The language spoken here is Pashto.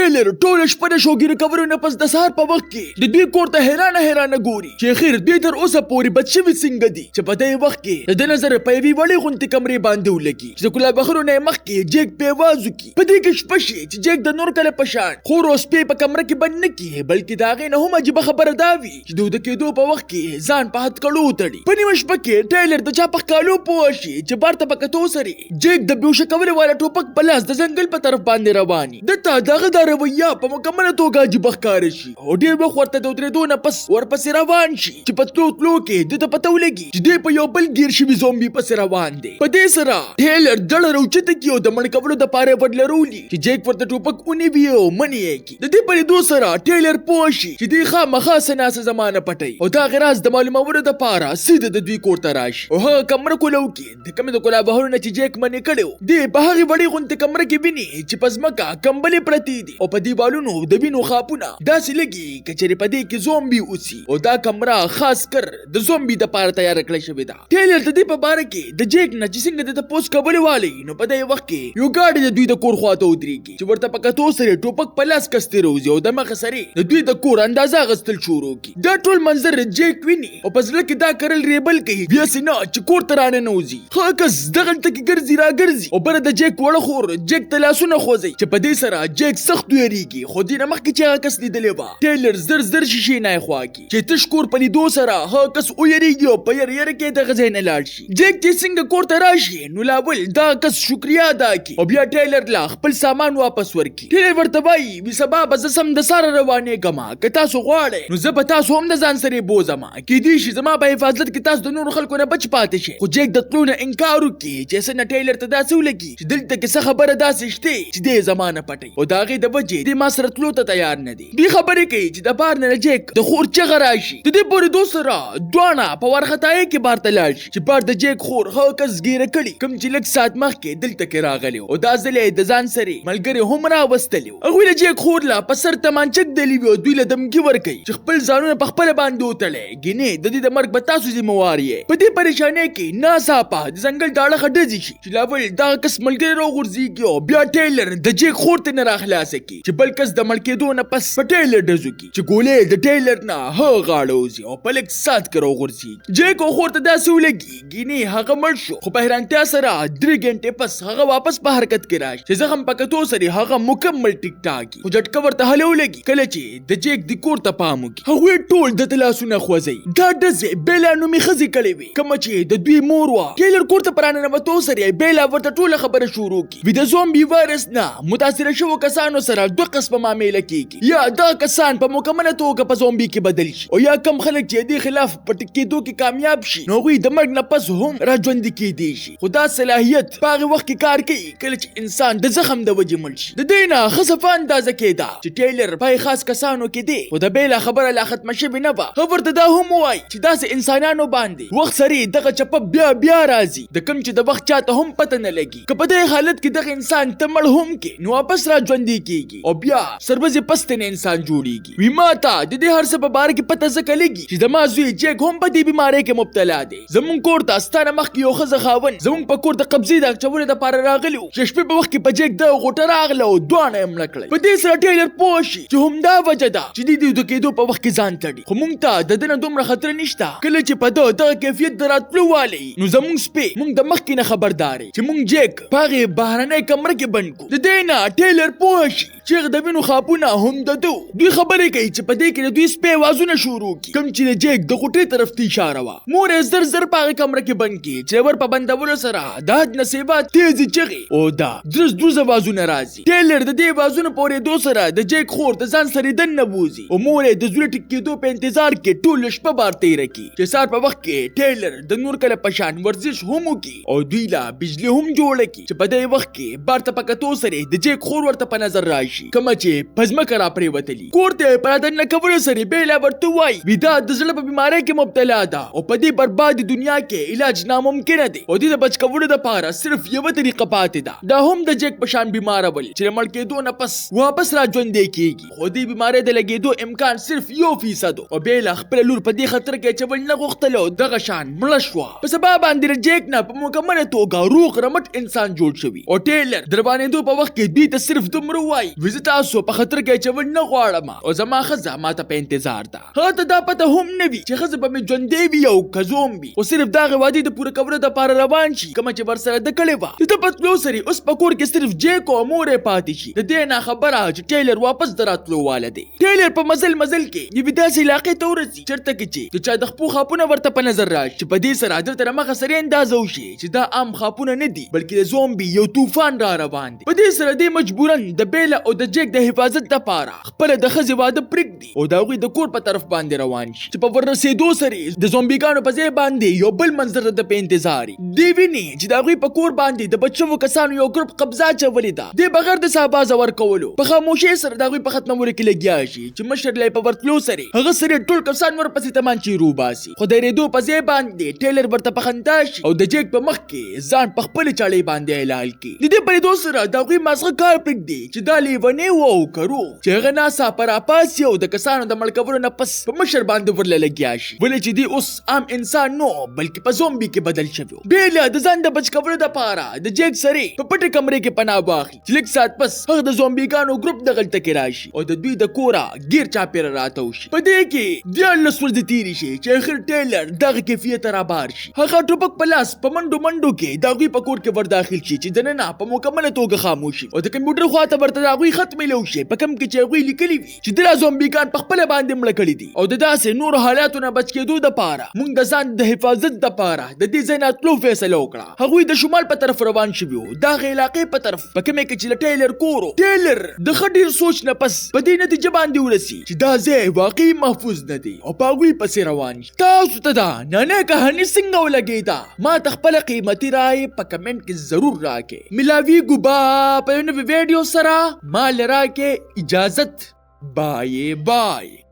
ټیلر ټول شپه د شوګیر کورونه پس د سهار په وخت کې د دوی کور ته حیرانه ګوري چې خیر دوی تر اوسه پورې بد شوي څنګه دي چې په دې وخت کې د نظر په یوې وړې غونډې کمرې باندې ولګي چې د کلاب بخرونه مخکې جیک په आवाज وکړي. په دې کې شپه شي چې جیک د نور کله په شان خور او سپی په کمره کې بند نه کړي بلکې د هغې نه هم عجیبه خبره دا وي چې د وده کېدو په وخت کې ځان په هتکړو وتړي. په نیمه شپه کې ټیلر د چا په ښکالو پوه شي چې بار ته په کتو سره جیک د بېهوشه کولو والا ټوپک په لاس د ځنګل په طرف باندې روان وي. دته د هغه دا رویه په مکمله توګه عجیبه ښکاره شي او ډېر وخت ورته د ودرېدو نه پس ورپسې روان شي چې په تلو کې د ته پته ولګي چې دی په یو بل ګیر شوي زومبي پسې روان دی. په دې سره ټیلر ډډه راوچته کړي او د مړ کولو دپاره وډ لرولي چې جیک ورته ټوپک ونیوي او منې یې کړي. د دې په لیدو سره ټیلر پوه شي چې دوی خامخا څه ناڅه زمانه پټوي او دغه راز د معلومولو دپاره سیده د دوی کور ته راشي او هغه کمره کولو کې د کومې د کلاب بهرونه چې جیک منې کړی و دی په هغې وړې غوندې کمره کې ویني چې په ځمکه کمبلې پرتې دي او په دیوالونو د وینو خاپونه داسې لګي که چېرې په دې کې زومبي اوسي او دا کمره خاص کر د زومبي دپاره تیاره کړی شوې ده. ټیلر د دې په باره کې د جیک نه چې څنګه د تپوس کولو والی نو په دې وخت کې یو ګاډی د دوی د کور خواته ودرېږي چې ورته په کتو سره ټوپک په لاس کستې راوځي او د مخه سره د دوی د کور اندازه اخیستل شروع کړي. دا ټول منظر جیک ویني او په زړه کې دا کرل ریبل کوي بیا سې نه چې کور ته راننوځي. هغه کس دغلته کې ګرځي راګرځي او بره د جیک وړه خور جیک ته لاسونه خوځوي چې په دې سره جیک سخت ویریږي خو دې نه مخکې چې هغه کس لیدلی وه ټیلر زر شیشې نه یې خوا کړي چې تش کور په لیدو سره هغه کس ویریږي او په یره کې دغه ځای نه لاړ شي. جیک چې څنګه کور ته راشي نو لاول دا کس شکریا ادا کړي او بیا ټیلر لا خپل سامان واپس ورکړي. ټیلر ورته وایي وي سبا به زه سم د سره روانېږم که تاسو غواړئ نو زه به تاسو هم د ځان سره بوځم کیدای شي زما په حفاظت کې تاسو د نورو خلکو نه بچ پاتې شئ. خو جیک د تلو نه انکار وکړي چې څنګه ټیلر ته داسې ولګي چې دلته کې څه خبره داسې شته چې دې زما نه پټوي او د هغې د وجې دې ما سره تلو ته تیار نه دي. دوی خبرې کوي چې د بار نه جیک د خور چغه راشي د دې پورې دو سره دواړه په وارخطایۍ کې بار ته لاړ شي چې بار د جیک خور هغه کس ګیره کړي کوم چې لږ ساعت مخکې دلته کې راغلی او دا ځل یې د ځان سره ملګري هم راوستلي وو. هغوی د جیک خور لا په سر تمانچه ږدلي وي او دوی له دمکي ورکوي چې خپل ځانونه په خپله باندې وتړئ ګینې د دې د مرګ به تاسو ذمهوار یې. په دې پریشانۍ کې ناڅاپه د ځنګل ډاړه ډزې شي چې لاول دغه کس ملګری راوغورځېږي او بیا ټیلر د جیک خور ته نه راخلاصه کړي چې بل کس د مړ کېدو نه پس په ټیلر ډز وکړي چې ګولۍ د ټیلر نه هغه غاړه وځي او په لږ ساعت کې راوغورځېږي. جیک او خور ته داسې ولګي ګینې هغه مړ شو خو په حیرانتیا سره 3 ګنټې پس هغه واپس په حرکت کې راشي چې زخم په کتو سره هغه مکمل ټیک ټاکي خو جټکه ورته هله ولګي کله چې د جیک د کور ته پام وکړي. هغوی ټول د لاسونه خوځوي دا ډزې بیلا نومې ښځې کړې وې کومه چې د دوی مور وه. ټیلر کور ته په راننوتو سره بیلا ورته ټوله خبره شروع کړي وي د زومبي وایرس نه متاثره شوو کسانو سره 2 قسمه معامله کېږي یا دا کسان په مکمله توګه په زومبي کې بدل شي او یا کم خلک چې دې خلاف په ټیک کېدو کې کامیاب شي نو هغوی د مرګ نه پس هم راژوندي کېدی شي خو دا صلاحیت په هغې وخت کې کار کوي کله چې انسان د زخم د وجې مړ شي. د دې نه ښه صفه اندازه کېده چې ټیلر په خاص کسانو کې دی خو د بیله خبره لا ختمه شوې نه وه. هغه ورته دا هم ووایي چې داسې انسانانو باندې وخت سره دغه چپه بیا راځي د کوم چې د وخت چاته هم پته نه لګي که په دې حالت کې دغه انسان ته مړ هم کې نو واپس راژوندي کېږي او بیا سربزې پستې نه انسان جوړېږي. وي ما ته د دې هر څه په باره کې پته ځکه لګي چې زما زوی جیک هم په دې بیمارۍ کې مبتلا دی. زمونږ کور ته ستا نه مخکې یو ښځه خاوند زمونږ په کور د قبضې د اچولو دپاره راغلي وو چې شپې په وخت کې په جیک دغه غوټه راغله او دواړه یې مړه کړئ. په دې سره ټیلر پوه شي چې همدا وجه ده چې دوی د ویده کېدو په وخت کې ځان تړي خو موږ ته د ده نه دومره خطر نشته کله چې په ده دغه کیفیت د راتلو والی نو زمونږ سپی موږ د مخکې نه خبردار چې موږ جیک په هغې بهرنۍ کمره کې بند کړو. د دې نه ټیلر پوه شي چې هغه د وینو خاپونه هم د ده دوی خبرې کوي چې په دې کې د دوی سپی اوازونه شروع کړي کوم چې د جیک د غوټې طرف ته اشاره وه. مور یې زر په هغې کمره کې بند کړي چې ور په بندولو سره د حد نه سیوا تیزې چغې او دا درز اوازونه راځي. ټیلر د دې اوازونو په اورېدو سره د جیک خور د ځان سره دننه بوځي او مور یې د زړه ټیک کېدو په انتظار کې ټوله شپه بار تېره کړي چې سهار په وخت کې ټیلر د نور کله په شان ورزش هم وکړي او دوی لا بجلي هم جوړه کړي چې په دې وخت کې بار ته په کتو سره د جیک خور ورته په نظر راشي کومه چې په ځمکه راپرېوتلي. کور ته په رادننه کولو سره بیلا ورته وایي وي دا د زړه په بیمارۍ کې مبتلا ده او په دې بربادي دنیا کې علاج ناممکنه دی او د بچ کولو دپاره صرف یوه طریقه پاتې ده دا هم د جیک په شان بیماره ول چې مړ کېدو نه پس واپس راژوندی کېږي خو دې بیمارۍ د لګېدو امکان صرف 1% او بیلا خپله لور په دې خطر کې اچول نه غوښتله او دغه شان مړه شوه. په سبا باندې جیک نه په مکمله توګه روغ رمټ انسان جوړ شوی او ټیلر د روانېدو په وخت کې دوی ته صرف دومره وایي وزه تاسو په خطر کې چول نه غواړم او زما خزه ماته په انتظار ده. هغه ته دا پته هم نه وي چې خزه به مې ژوندۍ وي او که زومبي، خو صرف دغه وعدې د پوره کولو دپاره روان شي کومه چې ورسره ده کړې وه. د ده په تلو سره اوس په کور کې صرف جیک او مور یې پاتې شي. د دې نه خبره چې ټیلر واپس د راتلو واله دی. ټیلر په مزل کې یوې داسې علاقې ته ورسي چېرته کې چې د چا د خپو خاپونه ورته په نظر راشي، چې په دې سره دلته د مخه سره اندازه وشي چې دا عام خاپونه نه دي بلکې د زومبي یو طوفان را روان دی. په دې سره دی مجبورا د بیل او د جیک د حفاظت دپاره خپله د ښځې واده پرېږدي او د هغوی د کور په طرف باندې روان شي، چې په ورسېدو سره د زومبیګانو په ځای باندې یو بل منظر د په انتظار دی ویني چې د هغوی په کور باندې د بچو کسانو یو ګروپ قبضه اچولې ده. دی بغیر د سابازه ورکولو په خاموشۍ سره د هغوی په ختمولو کې لګیا شي، چې مشر لی په ورتلو سره هغه سره ټول کسان ورپسې تمانچې روباسي. خو د ریدو په ځای باندې ټیلر ورته په خندا شي او د جیک په مخ کې ځان په خپلې چاړۍ باندې حلال کړي. د دې په لیدو سره د هغوی مازغه کار پرېږدي چې دا لیونی و او که روغ، چې هغه ناڅاپه راپاڅي او د کسانو د مړ کولو نه پس په مشر باندې ورله لګیا شي، ولې چې دی اوس عام انسان نو بلکې په زومبي کې بدل شوی. بیا د ځان د بچ کولو دپاره د جیک سره په پټه کمرې کې پناه واخلي، چې لږ ساعت پس هغه د زومبیګانو ګروپ دغلته کې راشي او د دوی د کوره ګیر چاپېره راتاو شي. په دې کې 14 ورځې تېرې شي چې اخر ټیلر دغه کیفیت رابار شي. هغه ټوپک په لاس په منډو کې د هغوی په کور کې ورداخل شي، چې دننه په مکمله توګه خاموش شي او د کمپیوټر خواته ورته د هغوی خط میلو شي په کوم کې چې هغوی لیکلي وي چې دا زومبیګان په خپله باندې مړه کړي دي او د داسې نورو حالاتو نه بچ کېدو دپاره موږ د ځان د حفاظت دپاره د دې ځای نه تلو فیصله وکړه. هغوی د شمال په طرف روان شوي وو، دغه علاقې په طرف په کومې کې چې له ټیلر کور ټیلر د ښه ډېر سوچ نه پس په دې نتیجه باندې ورسي چې دا ځای واقعي محفوظ نه دی او په هغوی پسې روان شي. تاسو ته دا نننۍ کهاني څنګه ولګېده؟ ما ته خپله قیمتي رایې په کمنټ کې ضرور راکړئ. ملاویږو به په یو نوي ویډیو سره. ما له راکړئ اجازت. بای بای.